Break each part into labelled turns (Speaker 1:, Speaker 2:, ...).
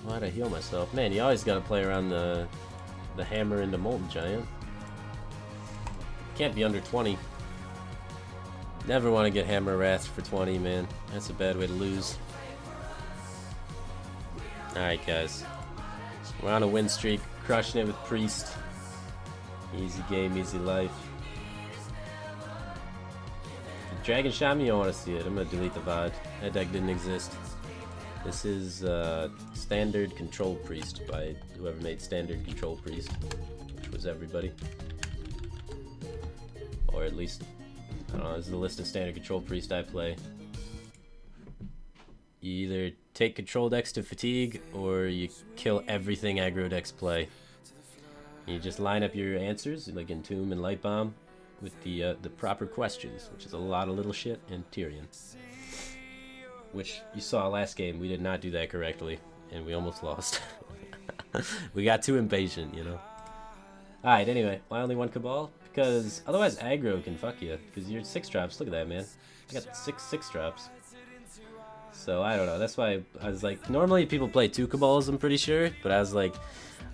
Speaker 1: know how to heal myself. Man, you always gotta play around the hammer and the Molten Giant. Can't be under 20. Never want to get hammer wrath for 20, man. That's a bad way to lose. Alright, guys. We're on a win streak, crushing it with Priest. Easy game, easy life. Dragon shot me, I want to see it. I'm gonna delete the VOD. That deck didn't exist. This is Standard Control Priest by whoever made Standard Control Priest, which was everybody. Or at least, I don't know, this is the list of Standard Control Priest I play. You either take control decks to fatigue, or you kill everything aggro decks play. You just line up your answers, like Entomb and Light Bomb, with the proper questions, which is a lot of little shit, and Tyrion. Which you saw last game, we did not do that correctly, and we almost lost. We got too impatient, you know. Alright, anyway, why only one Cabal? Because otherwise aggro can fuck you, because you're 6-drops, look at that, man. I got 6 drops. So, I don't know, that's why I was like, normally people play 2 Cabals, I'm pretty sure, but I was like,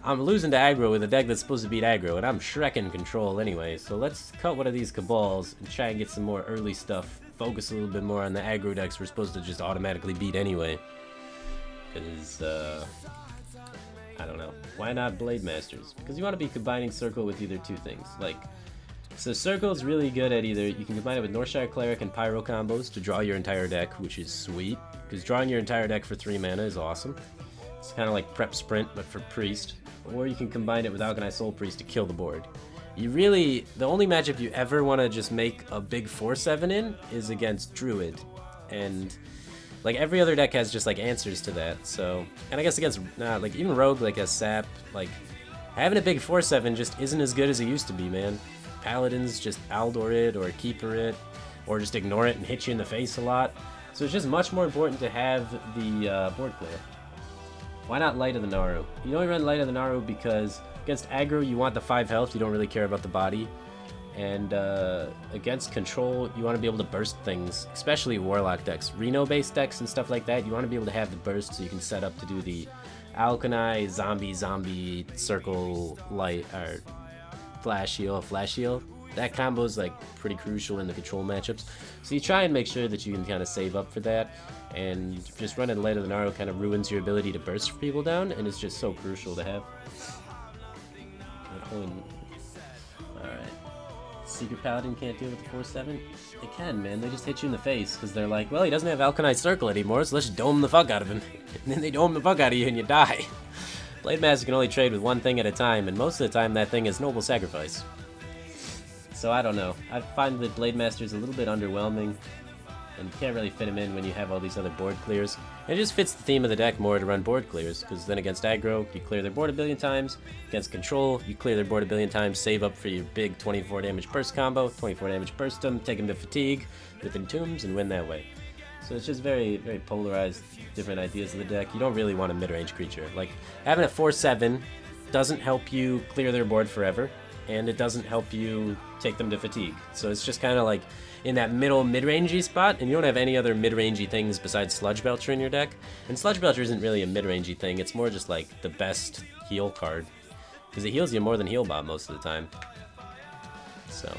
Speaker 1: I'm losing to aggro with a deck that's supposed to beat aggro, and I'm Shrekking control anyway, so let's cut one of these Cabals and try and get some more early stuff, focus a little bit more on the aggro decks we're supposed to just automatically beat anyway. Because, I don't know. Why not Blade Masters? Because you want to be combining Circle with either 2 things, like, so Circle is really good at either, you can combine it with Northshire Cleric and Pyro combos to draw your entire deck, which is sweet, because drawing your entire deck for 3 mana is awesome. It's kind of like Prep Sprint, but for Priest. Or you can combine it with Alkanized Soul Priest to kill the board. You really, the only matchup you ever want to just make a big 4/7 in is against Druid. And, like, every other deck has just, like, answers to that, so, and I guess against, like, even Rogue, like, has Sap, like, having a big 4/7 just isn't as good as it used to be, man. Paladins just Aldor it, or Keeper it, or just ignore it and hit you in the face a lot. So it's just much more important to have the board clear. Why not Light of the Naru? You only run Light of the Naru because against aggro you want the 5 health, you don't really care about the body. And against control, you want to be able to burst things, especially Warlock decks. Reno-based decks and stuff like that, you want to be able to have the burst so you can set up to do the Alkani, Zombie, Circle, Light, or Flash Heal. That combo is like pretty crucial in the control matchups. So you try and make sure that you can kind of save up for that. And just running Light of the Naru kind of ruins your ability to burst people down, and it's just so crucial to have. Alright. Secret Paladin can't deal with the 4/7? They can, man. They just hit you in the face, because they're like, well, he doesn't have Alkanized Circle anymore, so let's just dome the fuck out of him. And then they dome the fuck out of you, and you die. Blade Master can only trade with one thing at a time, and most of the time that thing is Noble Sacrifice. So I don't know. I find that Blade Master is a little bit underwhelming, and you can't really fit him in when you have all these other board clears. And it just fits the theme of the deck more to run board clears, because then against aggro, you clear their board a billion times. Against control, you clear their board a billion times, save up for your big 24 damage burst combo, 24 damage burst them, take them to fatigue with Entombs, and win that way. So it's just very, very polarized, different ideas of the deck. You don't really want a mid-range creature. Like, having a 4/7 doesn't help you clear their board forever, and it doesn't help you take them to fatigue. So it's just kind of like in that middle mid-rangey spot, and you don't have any other mid-rangey things besides Sludge Belcher in your deck. And Sludge Belcher isn't really a mid-rangey thing, it's more just like the best heal card, because it heals you more than Heal Bomb most of the time. So...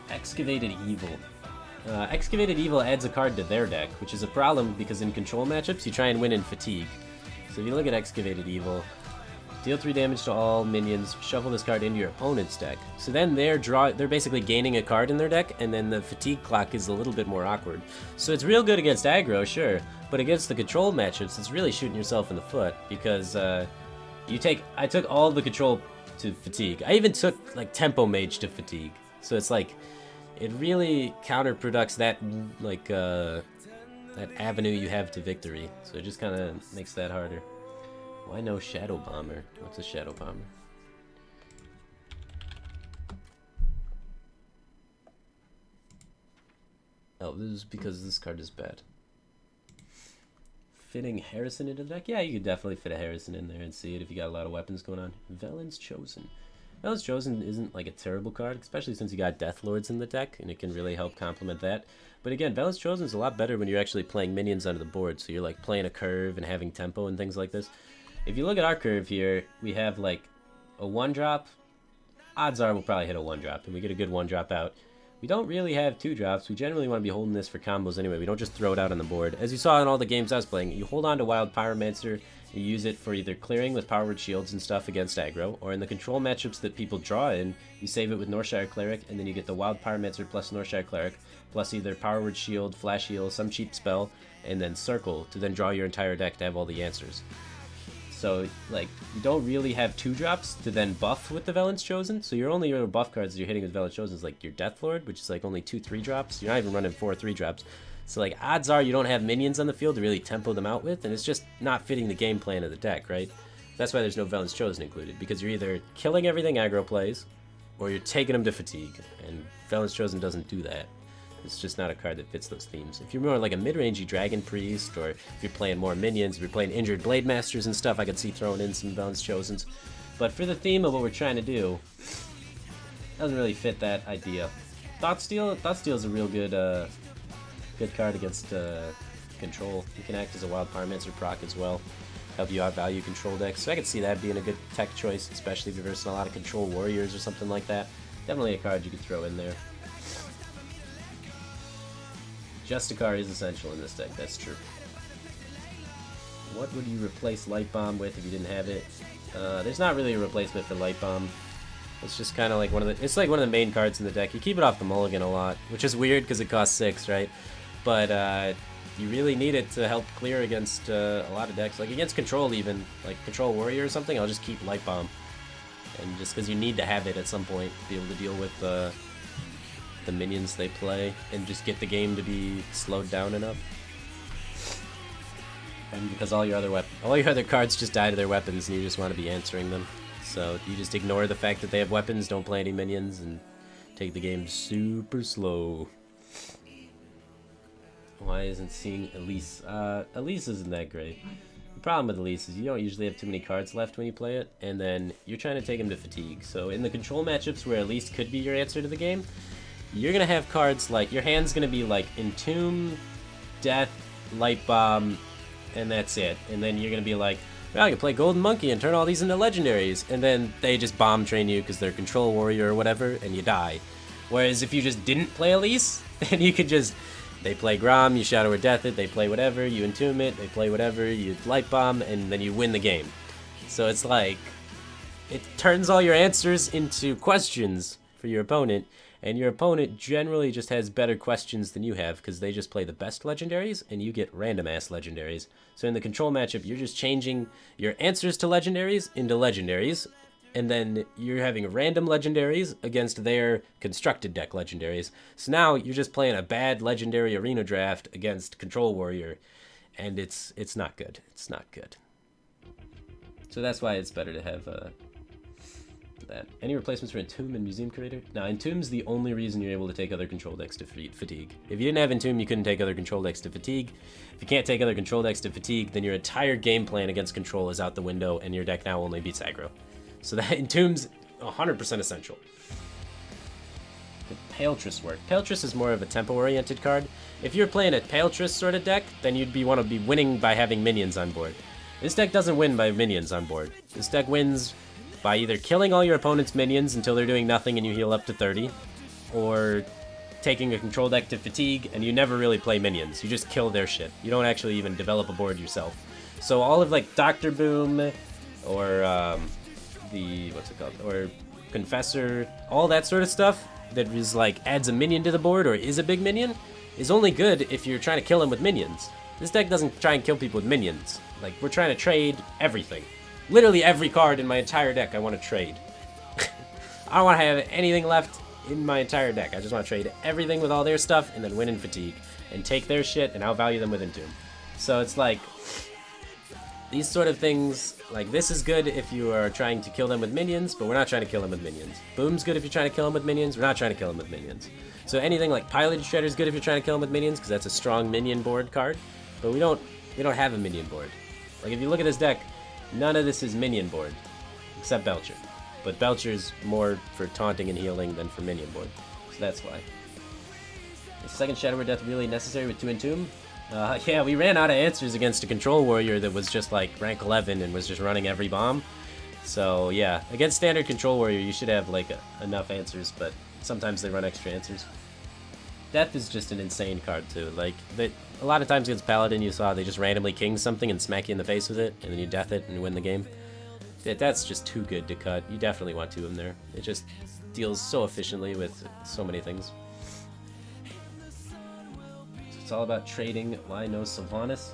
Speaker 1: Excavated Evil. Excavated Evil adds a card to their deck, which is a problem because in control matchups you try and win in fatigue. So if you look at Excavated Evil, deal 3 damage to all minions, shuffle this card into your opponent's deck. So then they're basically gaining a card in their deck, and then the fatigue clock is a little bit more awkward. So it's real good against aggro, sure, but against the control matchups it's really shooting yourself in the foot, because I took all the control to fatigue. I even took like Tempo Mage to fatigue. So it's like, it really counterproducts that, like, that avenue you have to victory. So it just kind of makes that harder. Why no Shadow Bomber? What's a Shadow Bomber? Oh, this is because this card is bad. Fitting Harrison into the deck? Yeah, you could definitely fit a Harrison in there and see it if you got a lot of weapons going on. Velen's Chosen. Velen's Chosen isn't like a terrible card, especially since you got Death Lords in the deck, and it can really help complement that. But again, Velen's Chosen is a lot better when you're actually playing minions under the board, so you're like playing a curve and having tempo and things like this. If you look at our curve here, we have like a 1-drop. Odds are we'll probably hit a 1-drop, and we get a good 1-drop out. We don't really have 2-drops. We generally want to be holding this for combos anyway. We don't just throw it out on the board. As you saw in all the games I was playing, you hold on to Wild Pyromancer, you use it for either clearing with Power Word Shields and stuff against aggro, or in the control matchups that people draw in, you save it with Northshire Cleric, and then you get the Wild Pyromancer plus Northshire Cleric, plus either Power Word Shield, Flash Heal, some cheap spell, and then Circle to then draw your entire deck to have all the answers. So, like, you don't really have 2-drops to then buff with the Velen's Chosen, so your only real buff cards that you're hitting with Velen's Chosen is, like, your Death Lord, which is, like, only 2 3-drops. You're not even running 4 3-drops. So, like, odds are you don't have minions on the field to really tempo them out with, and it's just not fitting the game plan of the deck, right? That's why there's no Velen's Chosen included, because you're either killing everything aggro plays, or you're taking them to fatigue, and Velen's Chosen doesn't do that. It's just not a card that fits those themes. If you're more like a mid-rangey Dragon Priest, or if you're playing more minions, if you're playing injured Blade Masters and stuff, I could see throwing in some Velen's Chosens. But for the theme of what we're trying to do, it doesn't really fit that idea. Thoughtsteal is a real good good card against control. You can act as a Wild Pyromancer proc as well, help you outvalue control decks. So I could see that being a good tech choice, especially if you're versing a lot of control warriors or something like that. Definitely a card you could throw in there. Justicar is essential in this deck, that's true. What would you replace Light Bomb with if you didn't have it? There's not really a replacement for Light Bomb. It's just kind of like one of the main cards in the deck. You keep it off the mulligan a lot, which is weird because it costs 6, right? But you really need it to help clear against a lot of decks. Like against Control even, like Control Warrior or something, I'll just keep Light Bomb. And just because you need to have it at some point to be able to deal with the minions they play and just get the game to be slowed down enough. And because all your other cards just die to their weapons and you just want to be answering them. So you just ignore the fact that they have weapons, don't play any minions, and take the game super slow. Why isn't seeing Elise? Elise isn't that great. The problem with Elise is you don't usually have too many cards left when you play it, and then you're trying to take him to fatigue. So in the control matchups where Elise could be your answer to the game, you're going to have cards like, your hand's going to be like Entomb, Death, Light Bomb, and that's it. And then you're going to be like, well, I can play Golden Monkey and turn all these into legendaries. And then they just bomb train you because they're Control Warrior or whatever, and you die. Whereas if you just didn't play Elise, then you could just, they play Grom, you Shadow or Death it, they play whatever, you Entomb it, they play whatever, you Light Bomb, and then you win the game. So it's like, it turns all your answers into questions for your opponent. And your opponent generally just has better questions than you have because they just play the best legendaries and you get random-ass legendaries. So in the control matchup, you're just changing your answers to legendaries into legendaries, and then you're having random legendaries against their constructed deck legendaries. So now you're just playing a bad legendary arena draft against Control Warrior, and it's not good. It's not good. So that's why it's better to have that. Any replacements for Entomb and Museum Curator? Now, Entomb's the only reason you're able to take other control decks to fatigue. If you didn't have Entomb, you couldn't take other control decks to fatigue. If you can't take other control decks to fatigue, then your entire game plan against control is out the window, and your deck now only beats aggro. So that Entomb's 100% essential. Did Paletris work? Paletris is more of a tempo-oriented card. If you're playing a Paletris sort of deck, then you'd want to be winning by having minions on board. This deck doesn't win by minions on board. This deck wins by either killing all your opponent's minions until they're doing nothing and you heal up to 30, or taking a control deck to fatigue and you never really play minions. You just kill their shit. You don't actually even develop a board yourself. So all of like Dr. Boom or or Confessor, all that sort of stuff that is like adds a minion to the board or is a big minion is only good if you're trying to kill him with minions. This deck doesn't try and kill people with minions. Like, we're trying to trade everything. Literally every card in my entire deck I want to trade. I don't want to have anything left in my entire deck. I just want to trade everything with all their stuff and then win in fatigue. And take their shit and outvalue them with Entomb. So it's like, these sort of things, like this is good if you are trying to kill them with minions, but we're not trying to kill them with minions. Boom's good if you're trying to kill them with minions, we're not trying to kill them with minions. So anything like Piloted Shredder is good if you're trying to kill them with minions, because that's a strong minion board card. But we don't have a minion board. Like if you look at this deck, none of this is minion board, except Belcher. but Belcher's more for taunting and healing than for minion board, so that's why. Is second Shadow Word Death really necessary with 2 Entomb? Yeah, we ran out of answers against a Control Warrior that was just like rank 11 and was just running every bomb. So yeah, against standard Control Warrior you should have like enough answers, but sometimes they run extra answers. Death is just an insane card too. Like, a lot of times against Paladin you saw they just randomly king something and smack you in the face with it, and then you death it and win the game. That's just too good to cut. You definitely want 2 of them there. It just deals so efficiently with so many things. It's all about trading. Why no Sylvanas?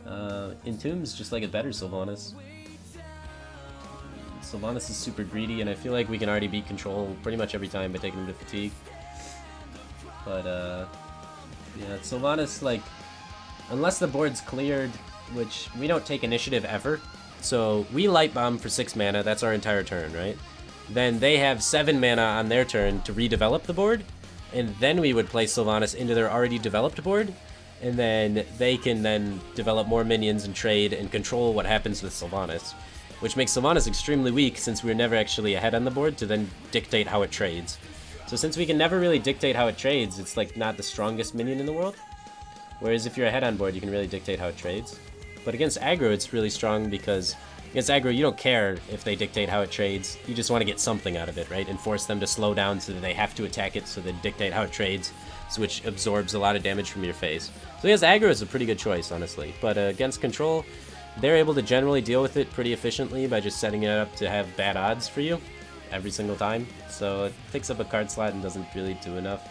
Speaker 1: Entomb's just like a better Sylvanas. Sylvanas is super greedy, and I feel like we can already beat Control pretty much every time by taking him to Fatigue. But, yeah, Sylvanas, like, unless the board's cleared, which we don't take initiative ever, so we Light Bomb for 6 mana, that's our entire turn, right? Then they have 7 mana on their turn to redevelop the board, and then we would place Sylvanas into their already developed board, and then they can then develop more minions and trade and control what happens with Sylvanas, which makes Sylvanas extremely weak since we're never actually ahead on the board to then dictate how it trades. So since we can never really dictate how it trades, it's like not the strongest minion in the world. Whereas if you're ahead on board, you can really dictate how it trades. But against aggro, it's really strong because against aggro, you don't care if they dictate how it trades. You just want to get something out of it, right? And force them to slow down so that they have to attack it, so they dictate how it trades, which absorbs a lot of damage from your face. So against aggro is a pretty good choice, honestly. But against control, they're able to generally deal with it pretty efficiently by just setting it up to have bad odds for you every single time. So it takes up a card slot and doesn't really do enough.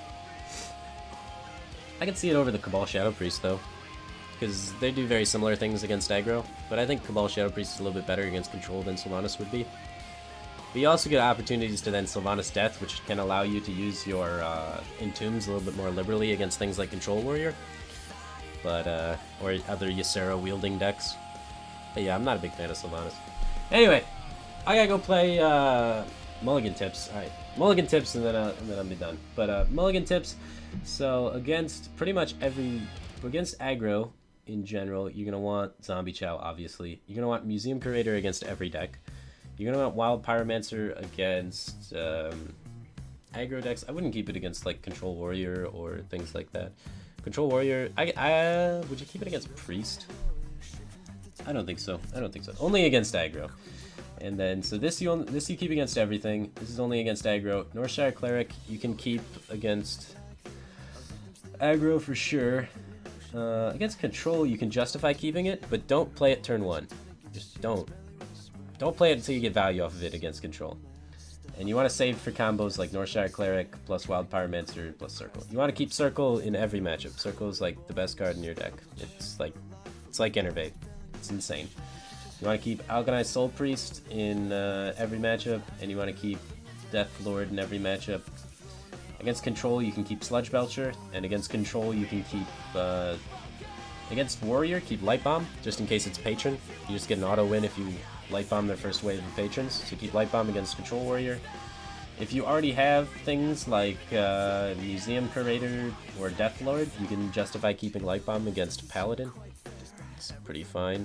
Speaker 1: I can see it over the Cabal Shadow Priest though, because they do very similar things against aggro, but I think Cabal Shadow Priest is a little bit better against control than Sylvanas would be. But you also get opportunities to then Sylvanas Death, which can allow you to use your Entombs a little bit more liberally against things like Control Warrior, but or other Ysera wielding decks. But yeah, I'm not a big fan of Sylvanas. Anyway, I gotta go play Mulligan Tips. Alright, Mulligan Tips and then I'll be done. But Mulligan Tips, so against pretty much against aggro in general, you're gonna want Zombie Chow, obviously. You're gonna want Museum Curator against every deck. You're gonna want Wild Pyromancer against aggro decks. I wouldn't keep it against like Control Warrior or things like that. Control Warrior, would you keep it against Priest? I don't think so. I don't think so. Only against aggro. And then, so this you keep against everything. This is only against aggro. Northshire Cleric, you can keep against aggro for sure. Against control, you can justify keeping it, but don't play it turn 1. Just don't. Don't play it until you get value off of it against control. And you want to save for combos like Northshire Cleric plus Wild Pyromancer plus Circle. You want to keep Circle in every matchup. Circle is like the best card in your deck. It's like Enervate. It's insane. You want to keep Algonized Soul Priest in every matchup, and you want to keep Death Lord in every matchup. Against control, you can keep Sludge Belcher, and against control, you can keep against Warrior, keep Light Bomb, just in case it's Patron. You just get an auto win if you Light Bomb their first wave of patrons, so keep Light Bomb against Control Warrior. If you already have things like Museum Curator or Death Lord, you can justify keeping Light Bomb against Paladin. It's pretty fine.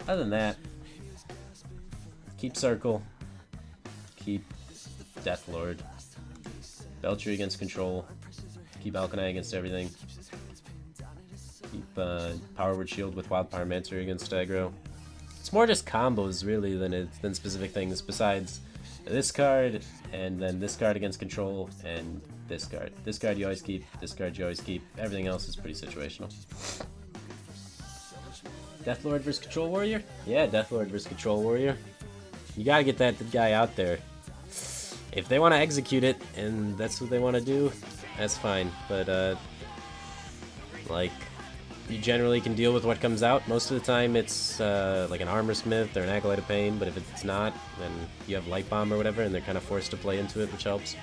Speaker 1: Other than that, keep Circle, keep Death Lord, Belcher against Control, keep Alkanai against everything, keep Power Word Shield with Wild Pyromancer against aggro. It's more just combos really than specific things, besides this card, and then this card against Control, and this card. This card you always keep, this card you always keep, everything else is pretty situational. Deathlord versus Control Warrior? Yeah, Deathlord versus Control Warrior. You gotta get that guy out there. If they want to execute it, and that's what they want to do, that's fine. But, like, you generally can deal with what comes out. Most of the time it's like an Armor Smith or an Acolyte of Pain, but if it's not, then you have Light Bomb or whatever, and they're kind of forced to play into it, which helps.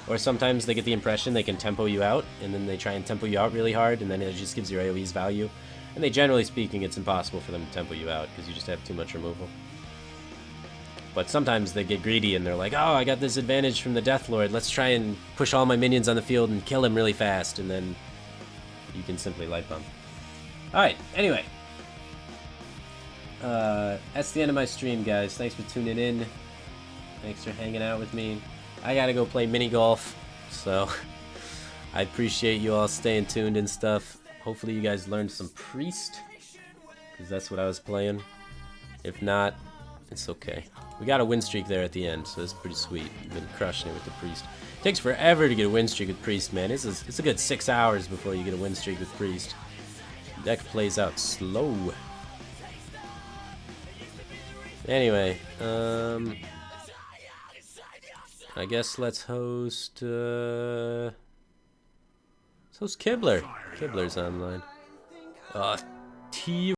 Speaker 1: Or sometimes they get the impression they can tempo you out, and then they try and tempo you out really hard, and then it just gives your AoE's value. And they, generally speaking, it's impossible for them to tempo you out, because you just have too much removal. But sometimes they get greedy, and they're like, oh, I got this advantage from the Death Lord, let's try and push all my minions on the field and kill him really fast, and then you can simply Light Bomb. Alright, anyway. That's the end of my stream, guys. Thanks for tuning in. Thanks for hanging out with me. I gotta go play mini golf, so I appreciate you all staying tuned and stuff. Hopefully you guys learned some Priest, because that's what I was playing. If not, it's okay. We got a win streak there at the end, so it's pretty sweet. We've been crushing it with the Priest. It takes forever to get a win streak with Priest, man. It's a good 6 hours before you get a win streak with Priest. The deck plays out slow. Anyway, I guess let's host Kibler. Kibler's online. T